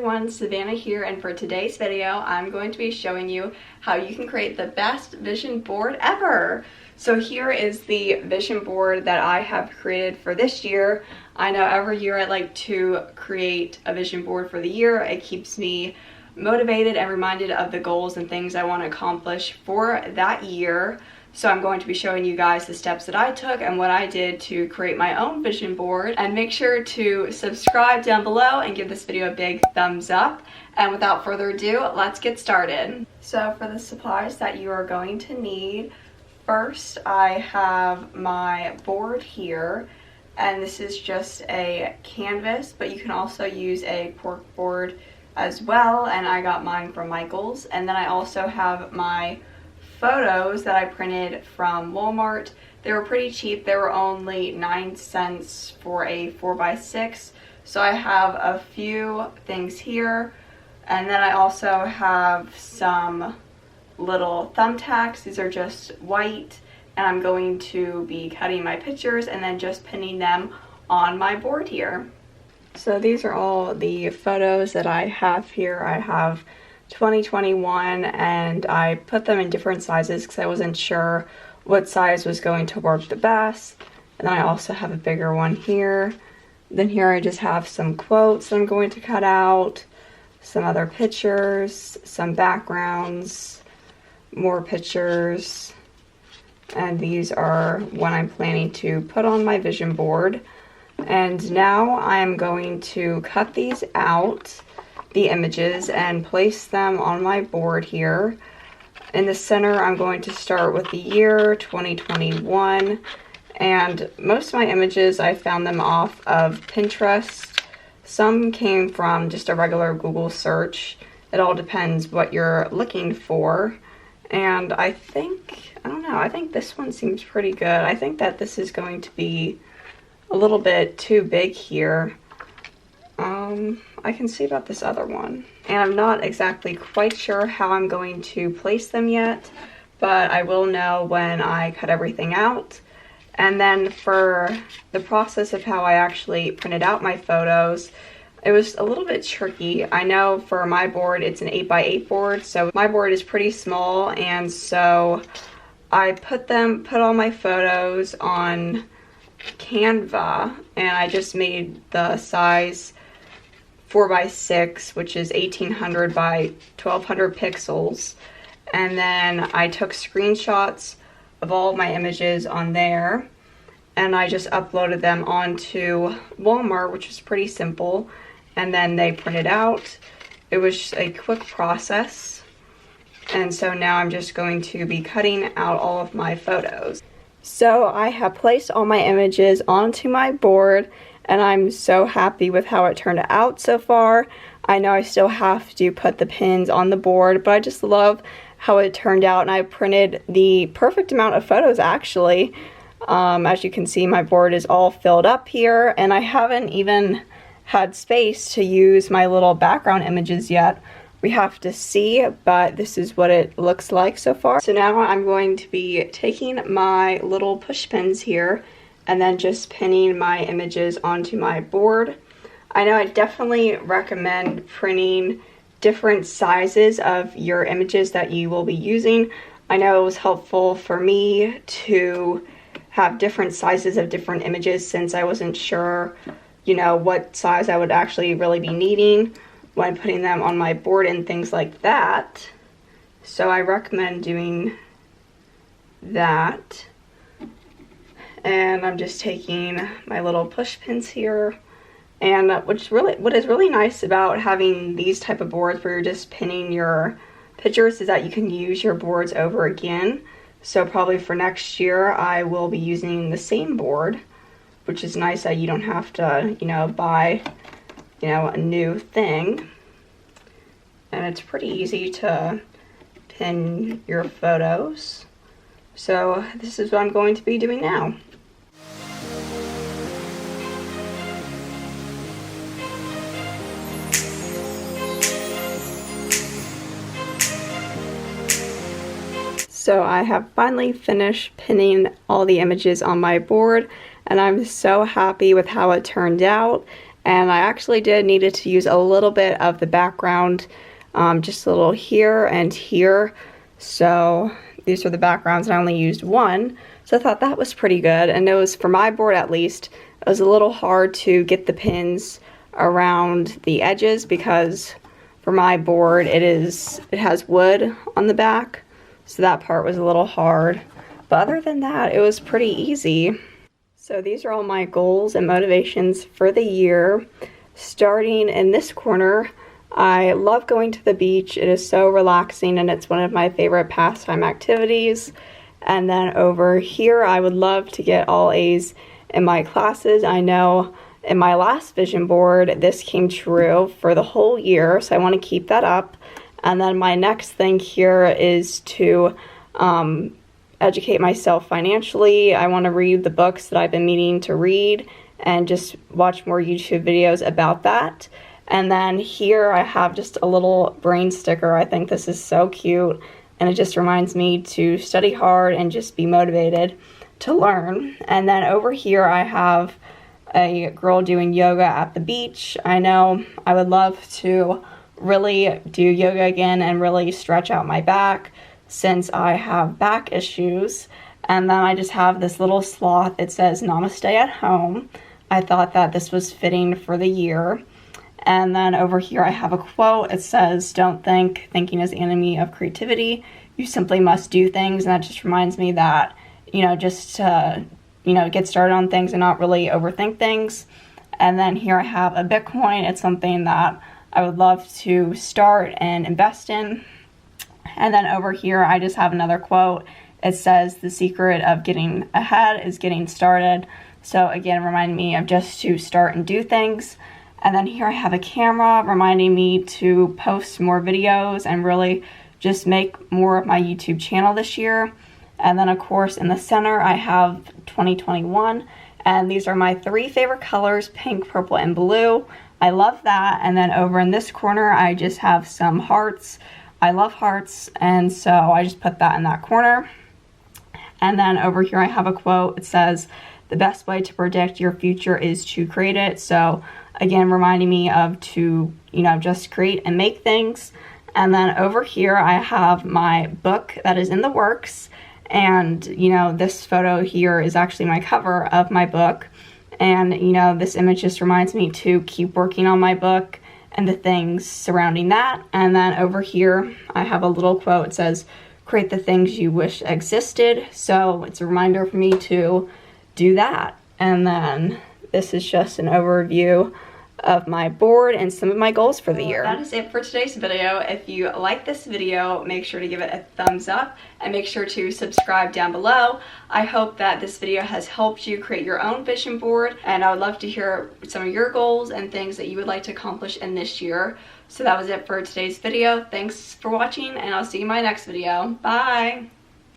everyone, Savannah here, and for today's video I'm going to be showing you how you can create the best vision board ever. So here is the vision board that I have created for this year. I know every year I like to create a vision board for the year. It keeps me motivated and reminded of the goals and things I want to accomplish for that year. So I'm going to be showing you guys the steps that I took and what I did to create my own vision board. And make sure to subscribe down below and give this video a big thumbs up. And without further ado, let's get started. So for the supplies that you are going to need, first I have my board here. And this is just a canvas, but you can also use a cork board as well. And I got mine from Michael's. And then I also have my photos that I printed from Walmart. They were pretty cheap. They were only 9 cents for a 4x6. So I have a few things here. And then I also have some little thumbtacks. These are just white. And I'm going to be cutting my pictures and then just pinning them on my board here. So these are all the photos that I have here. I have 2021 and I put them in different sizes because I wasn't sure what size was going to work the best. And then I also have a bigger one here. Then here I just have some quotes that I'm going to cut out, some other pictures, some backgrounds, more pictures, and these are what I'm planning to put on my vision board. And now I'm going to cut these out, the images, and place them on my board here. In the center I'm going to start with the year 2021, and most of my images I found them off of Pinterest. Some came from just a regular Google search. It all depends what you're looking for. And I think this one seems pretty good. I think that this is going to be a little bit too big here. I can see about this other one. And I'm not exactly quite sure how I'm going to place them yet, but I will know when I cut everything out. And then for the process of how I actually printed out my photos, it was a little bit tricky. I know for my board, it's an 8x8 board, so my board is pretty small, and so I put all my photos on Canva, and I just made the size 4x6, which is 1800 by 1200 pixels. And then I took screenshots of all of my images on there, and I just uploaded them onto Walmart, which was pretty simple. And then they printed out. It was just a quick process. And so now I'm just going to be cutting out all of my photos. So I have placed all my images onto my board, and I'm so happy with how it turned out so far. I know I still have to put the pins on the board, but I just love how it turned out, and I printed the perfect amount of photos actually. As you can see, my board is all filled up here, and I haven't even had space to use my little background images yet. We have to see, but this is what it looks like so far. So now I'm going to be taking my little push pins here and then just pinning my images onto my board. I know I definitely recommend printing different sizes of your images that you will be using. I know it was helpful for me to have different sizes of different images since I wasn't sure, you know, what size I would actually really be needing when putting them on my board and things like that. So I recommend doing that. And I'm just taking my little push pins here. And what is really nice about having these type of boards where you're just pinning your pictures is that you can use your boards over again. So probably for next year I will be using the same board, which is nice that you don't have to, you know, buy, you know, a new thing. And it's pretty easy to pin your photos. So this is what I'm going to be doing now. So I have finally finished pinning all the images on my board, and I'm so happy with how it turned out. and I actually needed to use a little bit of the background, just a little here and here. So these are the backgrounds, and I only used one, so I thought that was pretty good. And it was, for my board at least, it was a little hard to get the pins around the edges, because for my board it has wood on the back, so that part was a little hard. But other than that, it was pretty easy. So these are all my goals and motivations for the year. Starting in this corner, I love going to the beach. It is so relaxing, and it's one of my favorite pastime activities. And then over here, I would love to get all A's in my classes. I know in my last vision board, this came true for the whole year, so I want to keep that up. And then my next thing here is to educate myself financially. I want to read the books that I've been meaning to read and just watch more YouTube videos about that. And then here I have just a little brain sticker. I think this is so cute, and it just reminds me to study hard and just be motivated to learn. And then over here I have a girl doing yoga at the beach. I know I would love to really do yoga again and really stretch out my back, since I have back issues. And then I just have this little sloth. It says "Namaste at home." I thought that this was fitting for the year. And then over here I have a quote. It says, "Don't think, thinking is the enemy of creativity. You simply must do things." And that just reminds me that, just to, get started on things and not really overthink things. And then here I have a Bitcoin. It's something that I would love to start and invest in. And then over here I just have another quote. It says, "The secret of getting ahead is getting started." So again, reminding me of just to start and do things. And then here I have a camera reminding me to post more videos and really just make more of my YouTube channel this year. And then of course in the center I have 2021, and these are my 3 favorite colors: pink, purple, and blue. I love that. And then over in this corner I just have some hearts. I love hearts, and so I just put that in that corner. And then over here I have a quote. It says, "The best way to predict your future is to create it." So again, reminding me of to, just create and make things. And then over here I have my book that is in the works. And, this photo here is actually my cover of my book. And, this image just reminds me to keep working on my book and the things surrounding that. And then over here I have a little quote. It says, "Create the things you wish existed." So it's a reminder for me to do that. And then this is just an overview of my board and some of my goals for the year. That is it for today's video. If you like this video, make sure to give it a thumbs up and make sure to subscribe down below. I hope that this video has helped you create your own vision board, and I would love to hear some of your goals and things that you would like to accomplish in this year. So that was it for today's video. Thanks for watching, and I'll see you in my next video. Bye!